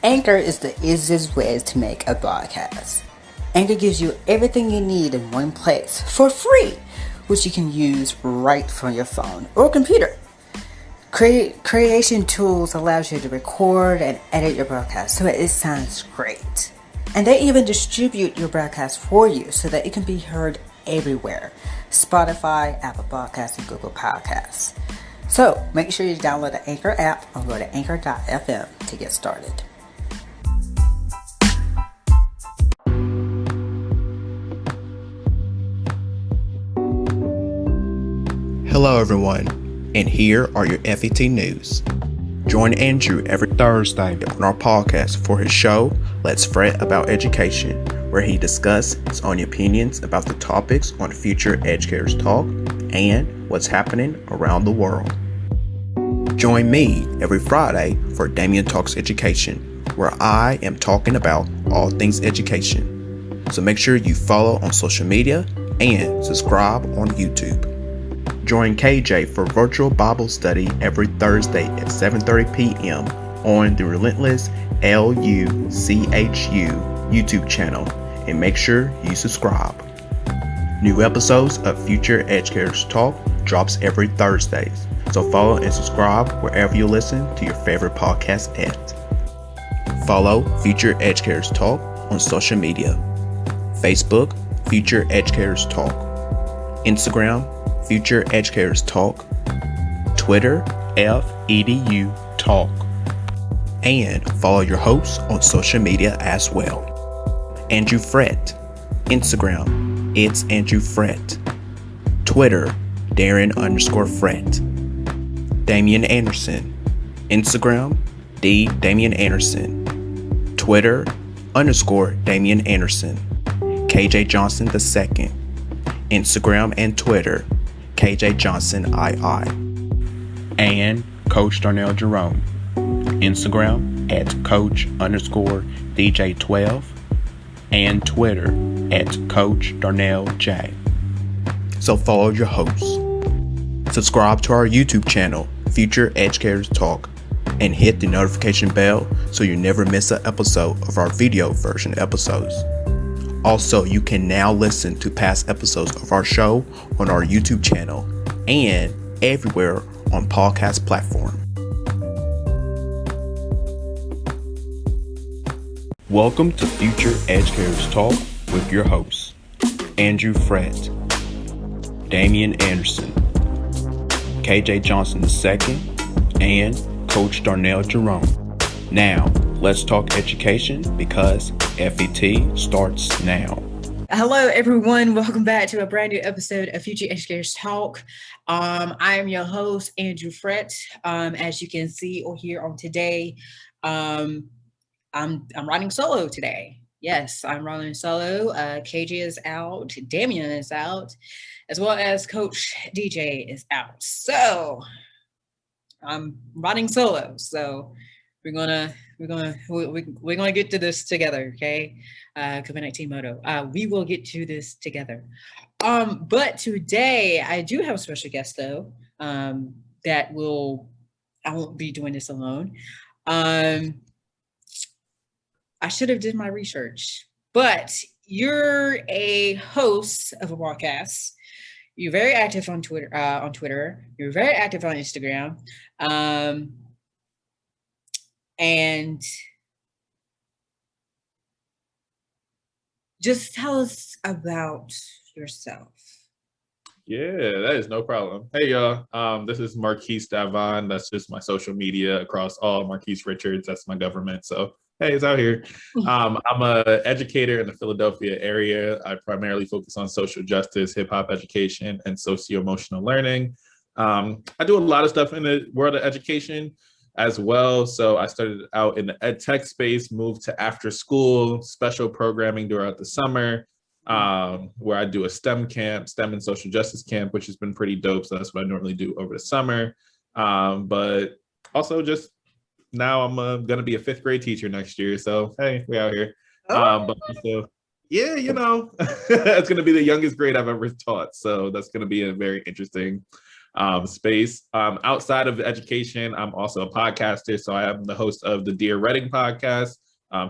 Anchor is the easiest way to make a podcast. Anchor gives you everything you need in one place for free, which you can use right from your phone or computer. Creation tools allows you to record and edit your broadcast so it sounds great. And they even distribute your broadcast for you so that it can be heard everywhere. Spotify, Apple Podcasts, and Google Podcasts. So make sure you download the Anchor app or go to anchor.fm to get started. Hello everyone, and here are your FET news. Join Andrew every Thursday on our podcast for his show, Let's Fret About Education, where he discusses his own opinions about the topics on Future Educators Talk and what's happening around the world. Join me every Friday for DAMIAN Talks Education, where I am talking about all things education. So make sure you follow on social media and subscribe on YouTube. Join KJ for virtual Bible study every Thursday at 7:30 p.m. on the Relentless LUCHU YouTube channel, and make sure you subscribe. New episodes of Future Educators Talk drops every Thursdays, so follow and subscribe wherever you listen to your favorite podcast at. Follow Future Educators Talk on social media: Facebook, Future Educators Talk; Instagram, Future Educators Talk; Twitter, FEDU Talk; and follow your hosts on social media as well. Andrew Frett, Instagram, it's Andrew Frett; Twitter, Darren_Frett; Damian Anderson, Instagram, Damian Anderson; Twitter, _Damian Anderson; KJ Johnson II, Instagram and Twitter, KJ Johnson II; and Coach Darnell Jerome, Instagram at Coach_DJ12, and Twitter at Coach Darnell J. So follow your hosts. Subscribe to our YouTube channel, Future Educators Talk, and hit the notification bell so you never miss an episode of our video version episodes. Also, you can now listen to past episodes of our show on our YouTube channel and everywhere on podcast platform. Welcome to Future Educators Talk with your hosts, Andrew Frett, Damian Anderson, KJ Johnson II, and Coach Darnell Jerome. Now, let's talk education because FET starts now. Hello, everyone. Welcome back to a brand new episode of Future Educators Talk. I am your host, Andrew Frett. As you can see or hear on today, I'm running solo today. Yes, I'm running solo. KJ is out, Damian is out, as well as Coach DJ is out. So I'm running solo. So we're gonna get to this together, okay? COVID-19 motto. We will get to this together. But today I do have a special guest though. I won't be doing this alone. I should have did my research, but you're a host of a podcast. You're very active on Twitter. You're very active on Instagram. And just tell us about yourself. Yeah, that is no problem. Hey, y'all. This is Marquise Davon. That's just my social media across all. Marquise Richards, that's my government. So, hey, it's out here. I'm an educator in the Philadelphia area. I primarily focus on social justice, hip-hop education, and socio-emotional learning. I do a lot of stuff in the world of education as well. So I started out in the ed tech space, moved to after school, special programming throughout the summer, where I do a STEM camp, STEM and social justice camp, which has been pretty dope. So that's what I normally do over the summer. But also just now I'm going to be a 5th grade teacher next year. So, hey, we out here. But also, yeah, it's going to be the youngest grade I've ever taught. So that's going to be a very interesting space. Outside of education, I'm also a podcaster. So I am the host of the DearRDG podcast,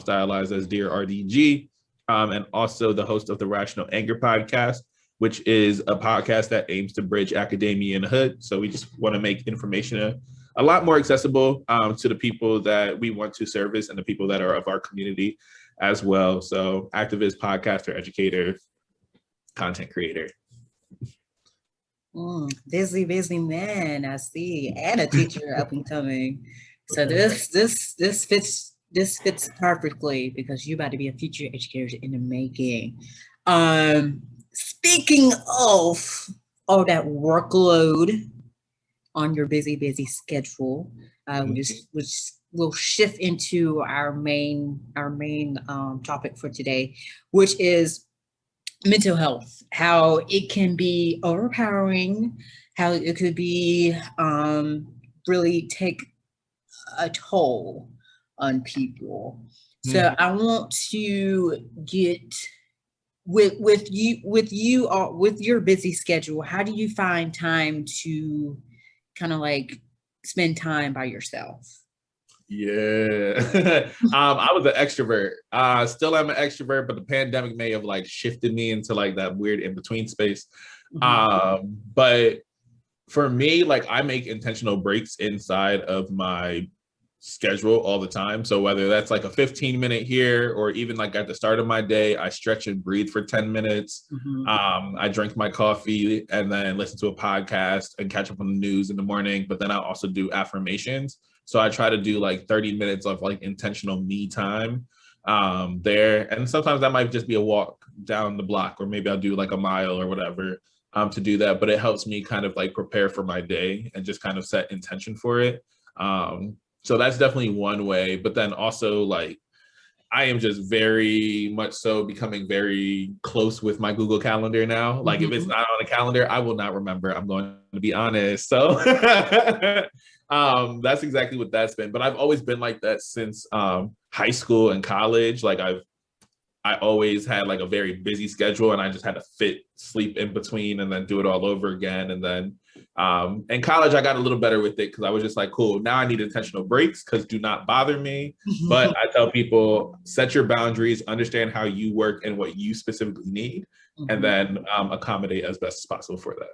stylized as DearRDG, and also the host of the Rational Anger podcast, which is a podcast that aims to bridge academia and hood. So we just want to make information a lot more accessible to the people that we want to service and the people that are of our community as well. So activist, podcaster, educator, content creator. Busy man, I see, and a teacher up and coming. So this fits perfectly because you're about to be a future educator in the making. Speaking of all that workload on your busy schedule, which will shift into our main topic for today, which is mental health, how it can be overpowering, how it could be really take a toll on people. So I want to get with your busy schedule, how do you find time to kind of like spend time by yourself? Yeah. I was an extrovert. Still am an extrovert, but the pandemic may have like shifted me into like that weird in-between space. But for me, like I make intentional breaks inside of my schedule all the time. So whether that's like a 15-minute here or even like at the start of my day, I stretch and breathe for 10 minutes. I drink my coffee and then listen to a podcast and catch up on the news in the morning. But then I also do affirmations. So I try to do like 30 minutes of like intentional me time there. And sometimes that might just be a walk down the block, or maybe I'll do like a mile or whatever to do that. But it helps me kind of like prepare for my day and just kind of set intention for it. So that's definitely one way. But then also like, I am just very much so becoming very close with my Google Calendar now. Like if it's not on a calendar, I will not remember. I'm going to be honest. So that's exactly what that's been. But I've always been like that since high school and college. Like I always had like a very busy schedule and I just had to fit sleep in between and then do it all over again. And then in college, I got a little better with it because I was just like, cool, now I need intentional breaks because do not bother me. But I tell people, set your boundaries, understand how you work and what you specifically need, and then accommodate as best as possible for that.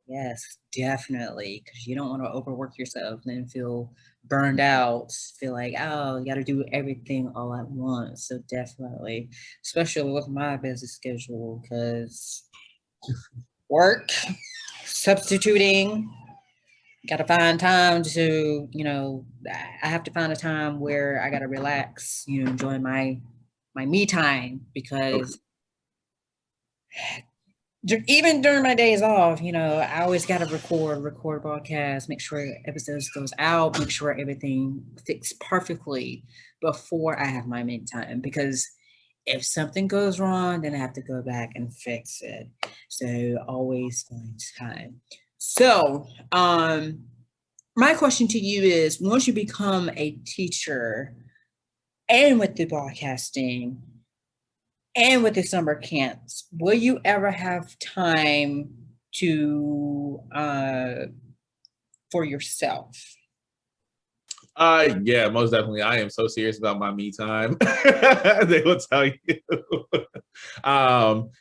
Yes, definitely. Because you don't want to overwork yourself and then feel burned out, feel like, oh, you got to do everything all at once. So definitely, especially with my busy schedule, because work, substituting, got to find time to, I have to find a time where I got to relax, enjoy my me time, because even during my days off, I always got to record broadcasts, make sure episodes goes out, make sure everything fits perfectly before I have my me time, because if something goes wrong, then I have to go back and fix it. So always find time. So my question to you is, once you become a teacher and with the broadcasting and with the summer camps, will you ever have time to for yourself? Yeah, most definitely. I am so serious about my me time. They will tell you.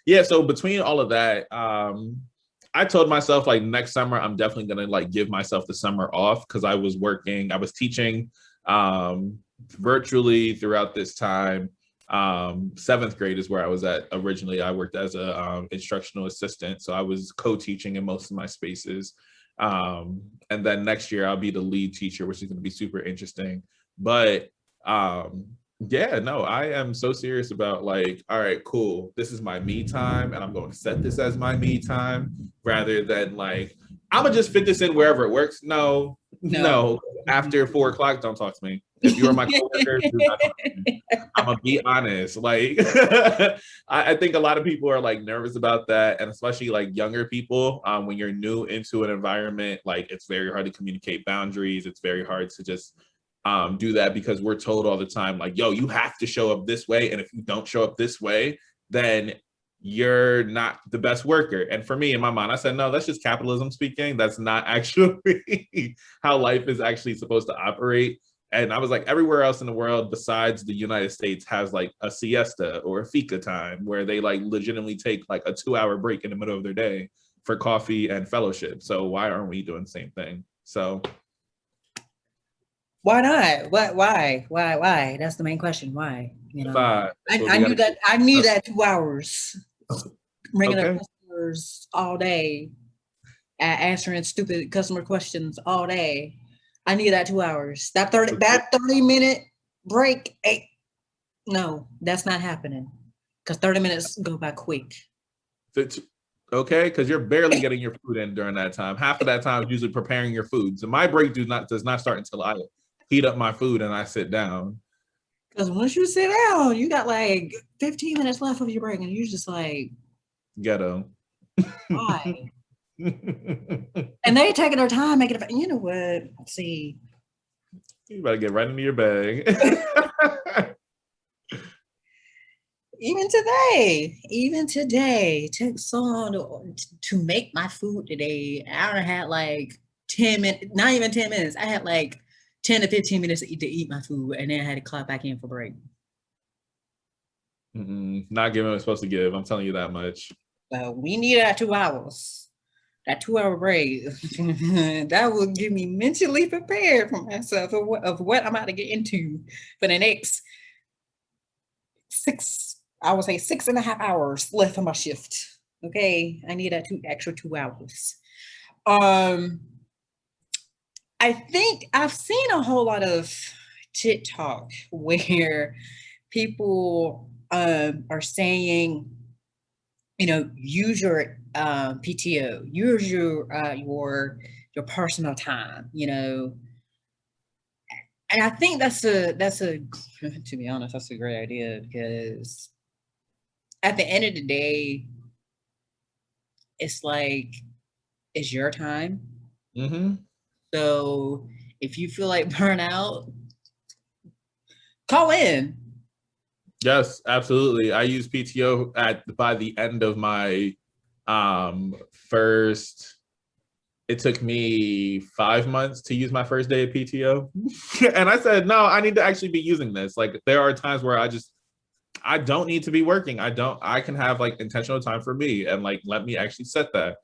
Yeah, so between all of that, I told myself like next summer, I'm definitely gonna like give myself the summer off because I was teaching virtually throughout this time. 7th grade is where I was at originally. I worked as a instructional assistant, so I was co-teaching in most of my spaces. And then next year I'll be the lead teacher, which is going to be super interesting. But yeah, no, I am so serious about like, all right, cool, this is my me time and I'm going to set this as my me time, rather than like, I'm gonna just fit this in wherever it works. No. After 4 o'clock, don't talk to me. If you're my coworker, do not talk to me. I'm gonna be honest. Like, I think a lot of people are like nervous about that, and especially like younger people. When you're new into an environment, like it's very hard to communicate boundaries. It's very hard to just do that because we're told all the time, like, yo, you have to show up this way, and if you don't show up this way, then you're not the best worker. And for me, in my mind, I said, no, that's just capitalism speaking. That's not actually how life is actually supposed to operate. And I was like, everywhere else in the world besides the United States has like a siesta or a fika time where they like legitimately take like a 2-hour break in the middle of their day for coffee and fellowship. So why aren't we doing the same thing? So why not? Why? That's the main question. Why? You know, I knew that. I knew that 2 hours ringing up customers all day, answering stupid customer questions all day. I need that 2 hours. That 30-minute break. No, that's not happening. Because 30 minutes go by quick. Okay, because you're barely getting your food in during that time. Half of that time is usually preparing your food. So my break does not start until I heat up my food and I sit down. Because once you sit down, you got like 15 minutes left of your break, and you're just like, ghetto. Why? And they taking their time making it. You know what? Let's see. You better get right into your bag. Even today, it took so long to make my food today. I had like 10 minutes, not even 10 minutes. I had like 10 to 15 minutes to eat my food, and then I had to clock back in for break. Not giving what it's supposed to give. I'm telling you that much. We need that 2 hours. That 2-hour break. That will get me mentally prepared for myself of what I'm about to get into for the next 6.5 hours left on my shift. Okay, I need that extra 2 hours. I think I've seen a whole lot of TikTok where people are saying, you know, use your PTO, use your personal time, you know. And I think that's a to be honest, that's a great idea, because at the end of the day, it's like, it's your time. Mm-hmm. So if you feel like burnout, call in. Yes, absolutely. I use PTO by the end of my first. It took me 5 months to use my first day of PTO. And I said, no, I need to actually be using this. Like, there are times where I don't need to be working. I can have like intentional time for me, and like, let me actually set that.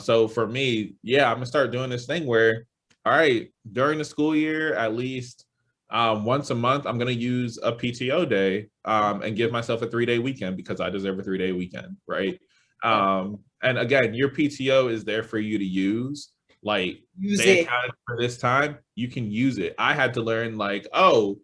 So for me, yeah, I'm gonna start doing this thing where, all right, during the school year, at least once a month, I'm gonna use a PTO day and give myself a 3-day weekend, because I deserve a 3-day weekend, right? And again, your PTO is there for you to use. Like, they accounted for this time, you can use it. I had to learn, like, oh,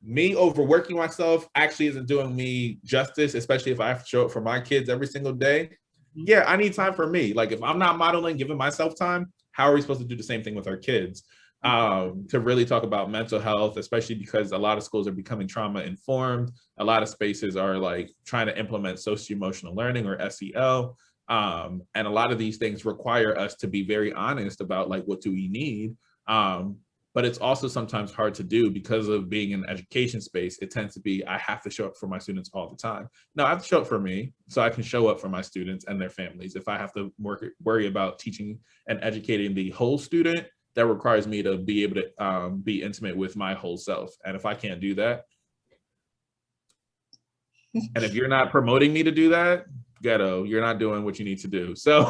me overworking myself actually isn't doing me justice, especially if I have to show up for my kids every single day. Yeah, I need time for me. Like, if I'm not modeling, giving myself time, how are we supposed to do the same thing with our kids? To really talk about mental health, especially because a lot of schools are becoming trauma informed. A lot of spaces are like trying to implement socio-emotional learning, or SEL. And a lot of these things require us to be very honest about, like, what do we need? But it's also sometimes hard to do because of being in the education space. It tends to be, I have to show up for my students all the time. No, I have to show up for me so I can show up for my students and their families. If I have to worry about teaching and educating the whole student, that requires me to be able to be intimate with my whole self. And if I can't do that, and if you're not promoting me to do that, ghetto, you're not doing what you need to do. So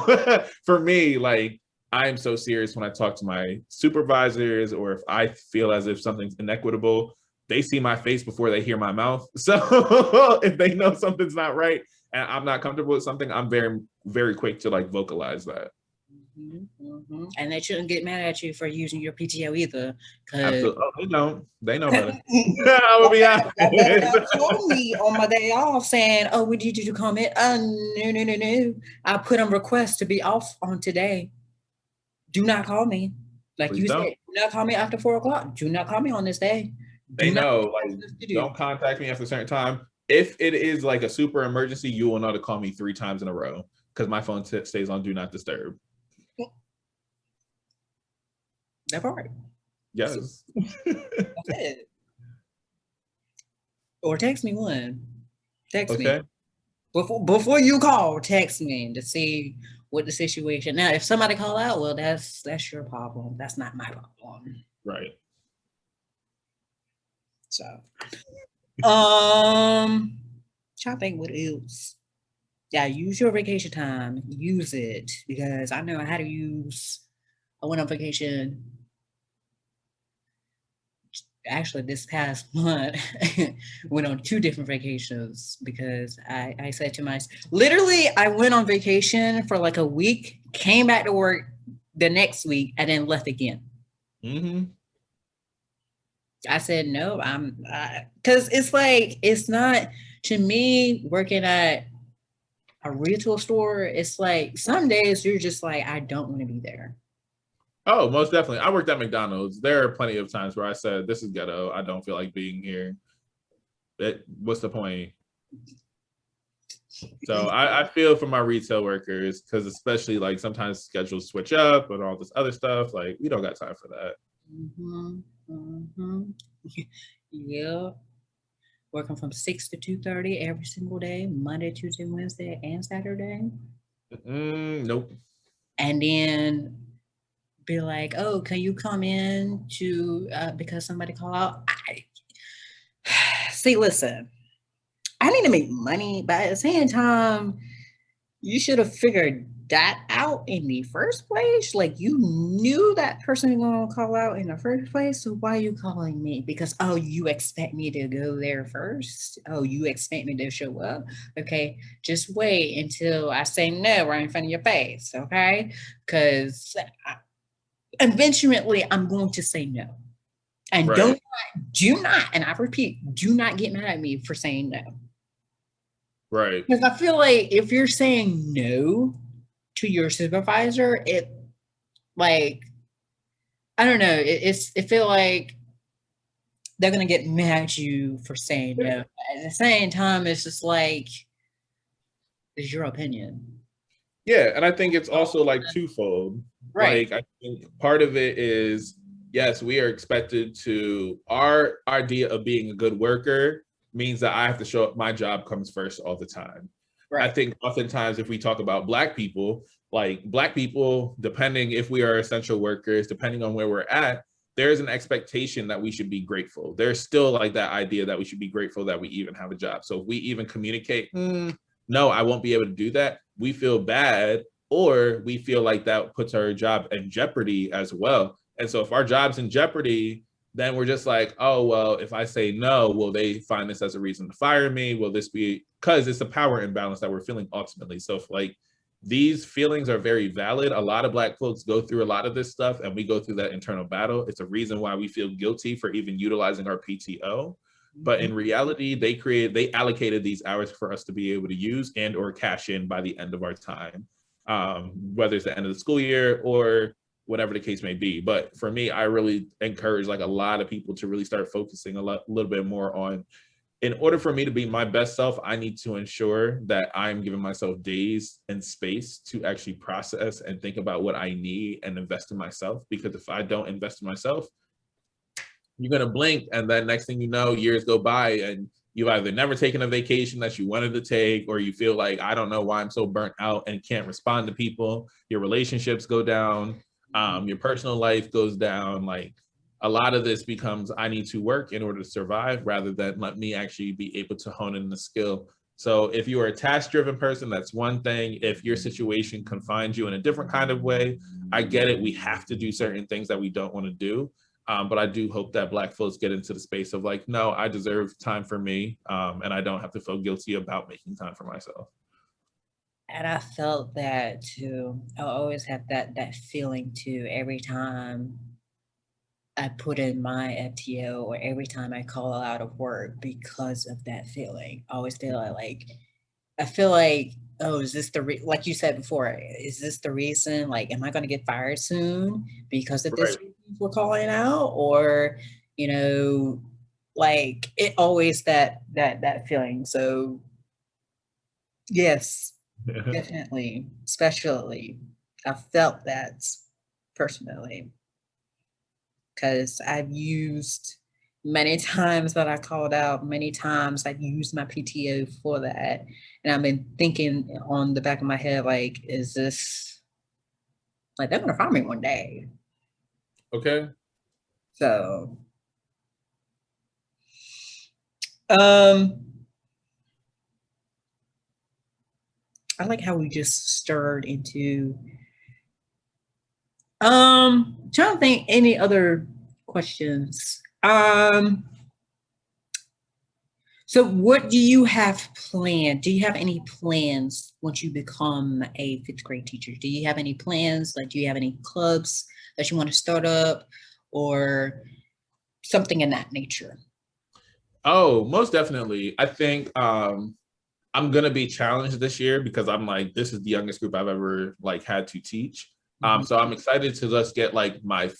for me, like, I am so serious when I talk to my supervisors, or if I feel as if something's inequitable, they see my face before they hear my mouth. So if they know something's not right and I'm not comfortable with something, I'm very, very quick to like vocalize that. And they shouldn't get mad at you for using your PTO either. Absolutely. Oh, they know better. I will be honest. They told me on my day off saying, "Oh, we need you to come in." No. I put on request to be off on today. Do not call me. Like Please you said, do not call me after 4 o'clock. Do not call me on this day. They know, like, don't contact me after a certain time. If it is like a super emergency, you will know to call me 3 times in a row, because my phone stays on do not disturb. That part. Yes. That's it. Or text me one. Text me. before you call, text me to see what the situation. Now, if somebody call out, well, that's your problem. That's not my problem. Right. So, trying to think what else. Yeah, use your vacation time. Use it, because I know how to use. I went on vacation. Actually, this past month, went on 2 different vacations because I said to myself, literally, I went on vacation for like a week, came back to work the next week, and then left again. Mm-hmm. I said, no, because it's like, it's not, to me, working at a retail store, it's like some days you're just like, I don't want to be there. Oh, most definitely. I worked at McDonald's. There are plenty of times where I said, this is ghetto. I don't feel like being here. What's the point? So I feel for my retail workers, because especially like sometimes schedules switch up and all this other stuff. Like, we don't got time for that. Mm-hmm. Mm-hmm. Yeah. Working from 6 to 2:30 every single day, Monday, Tuesday, Wednesday, and Saturday. Nope. And then be like, oh, can you come in to because somebody called out? See, listen, I need to make money, but at the same time, you should have figured that out in the first place. Like, you knew that person was gonna call out in the first place, so why are you calling me? Because, oh, you expect me to go there first? Oh, you expect me to show up? Okay, just wait until I say no right in front of your face, okay? Because eventually I'm going to say no. And Right. do not, and I repeat, do not get mad at me for saying no. Right. Because I feel like if you're saying no to your supervisor, it, like, I don't know, it feel like they're gonna get mad at you for saying no. At the same time, it's just like, it's your opinion. Yeah, and I think it's also like twofold. Right. Like, I think part of it is, yes, we are expected to, our idea of being a good worker means that I have to show up, my job comes first all the time. I Right. think oftentimes if we talk about Black people, like Black people, depending if we are essential workers, depending on where we're at, there's an expectation that we should be grateful. There's still like that idea that we should be grateful that we even have a job. So if we even communicate, no, I won't be able to do that, we feel bad, or we feel like that puts our job in jeopardy as well. And so if our job's in jeopardy, then we're just like, oh, well, if I say no, will they find this as a reason to fire me? Will this be, because it's a power imbalance that we're feeling ultimately. So if like these feelings are very valid, a lot of Black folks go through a lot of this stuff, and we go through that internal battle. It's a reason why we feel guilty for even utilizing our PTO. But in reality, they allocated these hours for us to be able to use and or cash in by the end of our time, whether it's the end of the school year or whatever the case may be. But for me, I really encourage like a lot of people to really start focusing a little bit more on, in order for me to be my best self, I need to ensure that I'm giving myself days and space to actually process and think about what I need and invest in myself. Because if I don't invest in myself, you're going to blink, and then next thing you know, years go by and you've either never taken a vacation that you wanted to take, or you feel like, I don't know why I'm so burnt out and can't respond to people. Your relationships go down, your personal life goes down. Like, a lot of this becomes, I need to work in order to survive, rather than let me actually be able to hone in the skill. So if you are a task-driven person, that's one thing. If your situation confines you in a different kind of way, I get it. We have to do certain things that we don't want to do. But I do hope that Black folks get into the space of like, no, I deserve time for me, and I don't have to feel guilty about making time for myself. And I felt that too. I always have that feeling too. Every time I put in my FTO, or every time I call out of work, because of that feeling, I always feel like I feel like, oh, is this like you said before, is this the reason? Like, am I going to get fired soon because of this Right. we're calling out? Or, like, it always that feeling. So yes, definitely, especially, I felt that personally, because I've used, many times that I called out, many times I've used my PTO for that. And I've been thinking on the back of my head, like, is this, like, they're going to fire me one day. Okay. So, I like how we just stirred into, trying to think any other questions. So what do you have planned? Do you have any plans once you become a fifth grade teacher? Do you have any plans? Like, do you have any clubs that you want to start up or something in that nature? Oh, most definitely. I think I'm gonna be challenged this year because I'm like, this is the youngest group I've ever like had to teach. So I'm excited to just get like my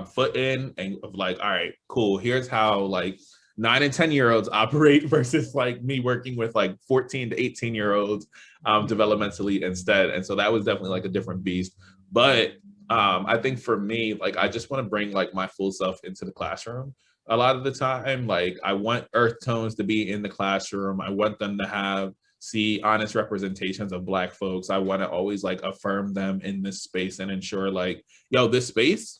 foot in and of like, all right, cool. Here's how like 9 and 10-year-olds operate versus like me working with like 14 to 18-year-olds developmentally instead. And so that was definitely like a different beast. But I think for me, like I just want to bring like my full self into the classroom. A lot of the time, like I want earth tones to be in the classroom. I want them to see honest representations of Black folks. I want to always like affirm them in this space and ensure like, yo, this space,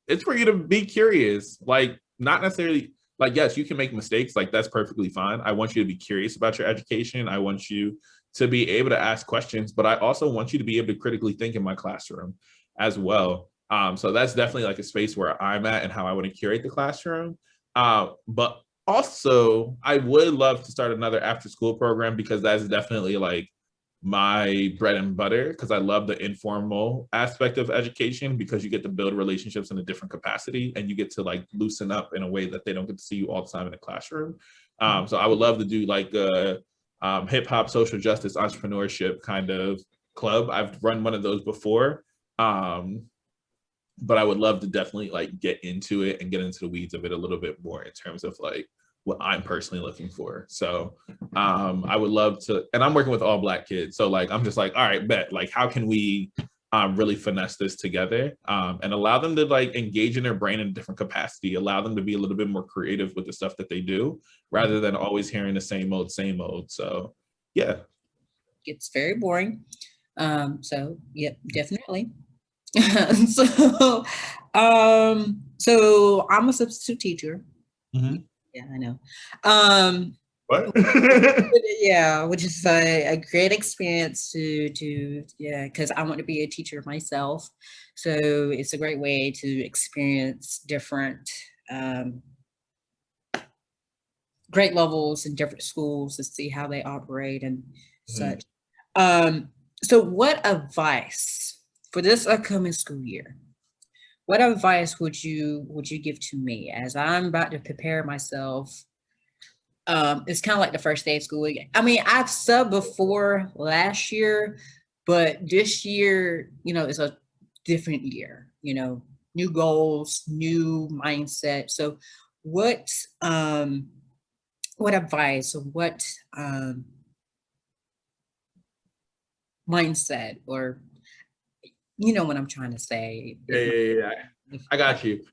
it's for you to be curious. Like not necessarily like, yes, you can make mistakes. Like that's perfectly fine. I want you to be curious about your education. I want you to be able to ask questions, but I also want you to be able to critically think in my classroom as well. So that's definitely like a space where I'm at and how I want to curate the classroom. But also, I would love to start another after school program because that's definitely like my bread and butter because I love the informal aspect of education because you get to build relationships in a different capacity and you get to like loosen up in a way that they don't get to see you all the time in the classroom. So I would love to do like a hip hop social justice entrepreneurship kind of club. I've run one of those before. But I would love to definitely like get into it and get into the weeds of it a little bit more in terms of like what I'm personally looking for. So I would love to, and I'm working with all Black kids. So like, I'm just like, all right, bet, like, how can we really finesse this together and allow them to like engage in their brain in a different capacity, allow them to be a little bit more creative with the stuff that they do rather than always hearing the same old, same old. So yeah. It's very boring. So yeah, definitely. So so I'm a substitute teacher. Mm-hmm. Yeah, I know. What? Yeah, which is a great experience to yeah, because I want to be a teacher myself. So it's a great way to experience different grade levels in different schools to see how they operate and such. So what advice for this upcoming school year? What advice would you give to me as I'm about to prepare myself? It's kind of like the first day of school. I mean, I've subbed before last year, but this year, you know, is a different year, you know, new goals, new mindset. So what advice or what mindset or you know what I'm trying to say? Yeah. I got you.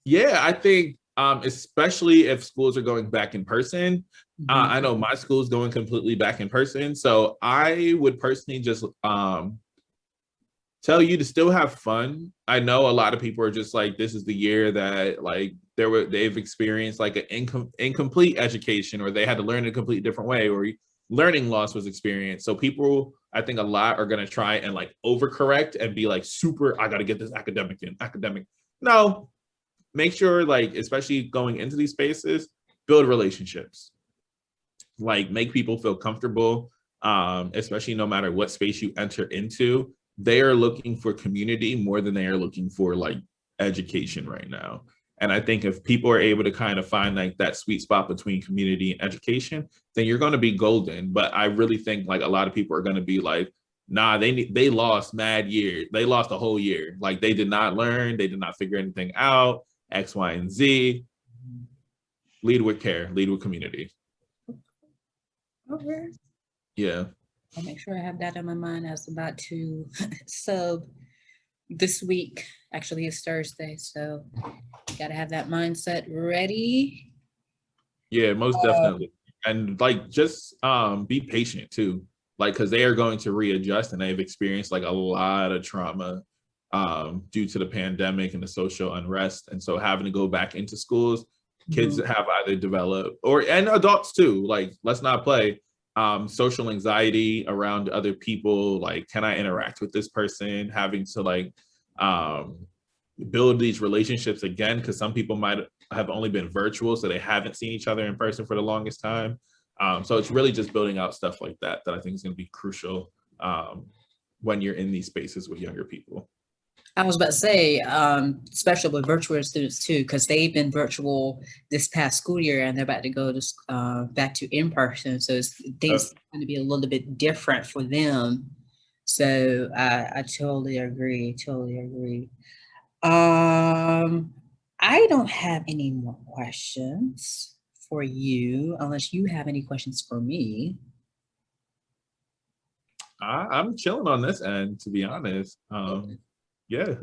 Yeah, I think especially if schools are going back in person. I know my school's going completely back in person. So I would personally just tell you to still have fun. I know a lot of people are just like, this is the year that like they've experienced like an incomplete education or they had to learn in a completely different way or learning loss was experienced. So people, I think a lot are going to try and like overcorrect and be like super, I got to get this academic in. No, make sure like, especially going into these spaces, build relationships. Like make people feel comfortable, especially no matter what space you enter into. They are looking for community more than they are looking for like education right now. And I think if people are able to kind of find like that sweet spot between community and education, then you're going to be golden. But I really think like a lot of people are going to be like, nah, they lost mad year. They lost a whole year. Like they did not learn. They did not figure anything out. X, Y, and Z. Lead with care. Lead with community. Okay. Yeah. I'll make sure I have that in my mind. I was about to sub this week actually is Thursday, so you got to have that mindset ready. Yeah, most definitely. And like, just be patient too. Like, because they are going to readjust, and they've experienced like a lot of trauma due to the pandemic and the social unrest. And so having to go back into schools, kids have either developed and adults too, like, let's not play, social anxiety around other people. Like, can I interact with this person? Having to like build these relationships again, because some people might have only been virtual, so they haven't seen each other in person for the longest time. So it's really just building out stuff like that I think is going to be crucial when you're in these spaces with younger people. I was about to say, especially with virtual students too, because they've been virtual this past school year, and they're about to go to back to in person. So things going to be a little bit different for them. So I totally agree. I don't have any more questions for you, unless you have any questions for me. I'm chilling on this end, to be honest. Yeah.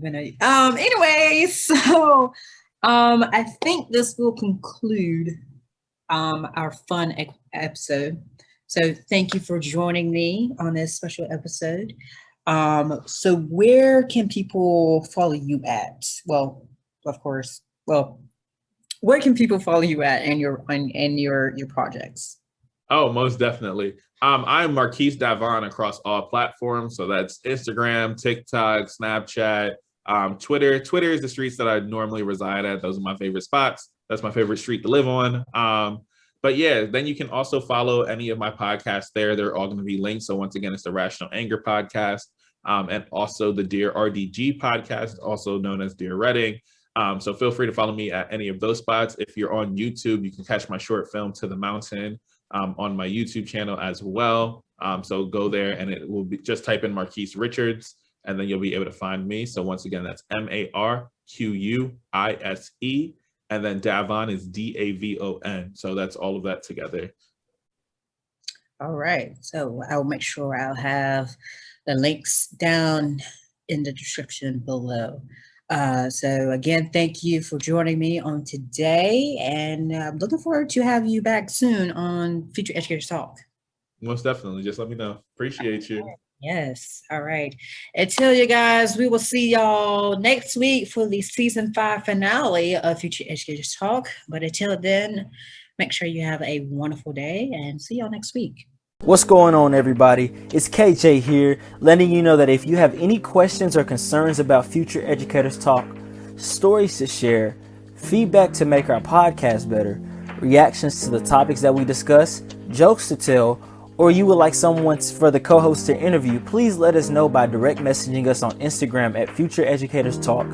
Anyway, so I think this will conclude our fun episode. So thank you for joining me on this special episode. So where can people follow you at? Well, of course. Well, where can people follow you at and your projects? Oh, most definitely. I'm Marquise Davon across all platforms. So that's Instagram, TikTok, Snapchat, Twitter. Twitter is the streets that I normally reside at. Those are my favorite spots. That's my favorite street to live on. But yeah, then you can also follow any of my podcasts there. They're all going to be linked. So once again, it's the Rational Anger podcast, and also the DearRDG podcast, also known as DearRDG. So feel free to follow me at any of those spots. If you're on YouTube, you can catch my short film To the Mountain on my YouTube channel as well. So go there, and it will be, just type in Marquise Richards, and then you'll be able to find me. So once again, that's MarQuise, and then Davon is Davon. So that's all of that together. All right. So I'll make sure I'll have the links down in the description below. So again, thank you for joining me on today, and I'm looking forward to have you back soon on Future Educators Talk. Most definitely. Just let me know. Appreciate you. Yes. All right. Until you guys, we will see y'all next week for the season 5 finale of Future Educators Talk. But until then, make sure you have a wonderful day, and see y'all next week. What's going on, everybody? It's KJ here, letting you know that if you have any questions or concerns about Future Educators Talk, stories to share, feedback to make our podcast better, reactions to the topics that we discuss, jokes to tell, or you would like someone for the co-host to interview, please let us know by direct messaging us on Instagram at Future Educators Talk,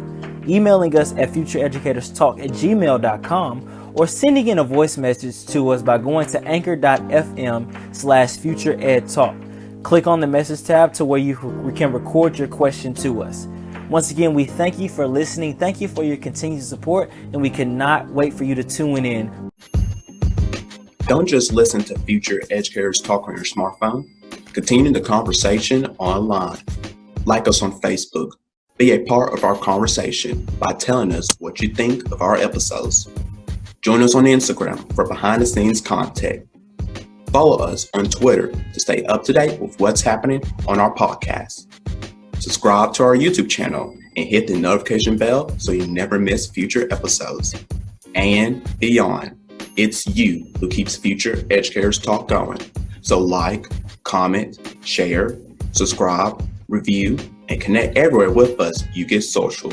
emailing us at futureeducatorstalk@gmail.com, or sending in a voice message to us by going to anchor.fm/futureedtalk. Click on the message tab to where you can record your question to us. Once again, we thank you for listening. Thank you for your continued support, and we cannot wait for you to tune in. Don't just listen to Future Educators Talk on your smartphone. Continue the conversation online. Like us on Facebook. Be a part of our conversation by telling us what you think of our episodes. Join us on Instagram for behind-the-scenes content. Follow us on Twitter to stay up to date with what's happening on our podcast. Subscribe to our YouTube channel and hit the notification bell so you never miss future episodes. And beyond, it's you who keeps Future Educators Talk going. So like, comment, share, subscribe, review, and connect everywhere with us you get social.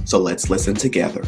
So let's listen together.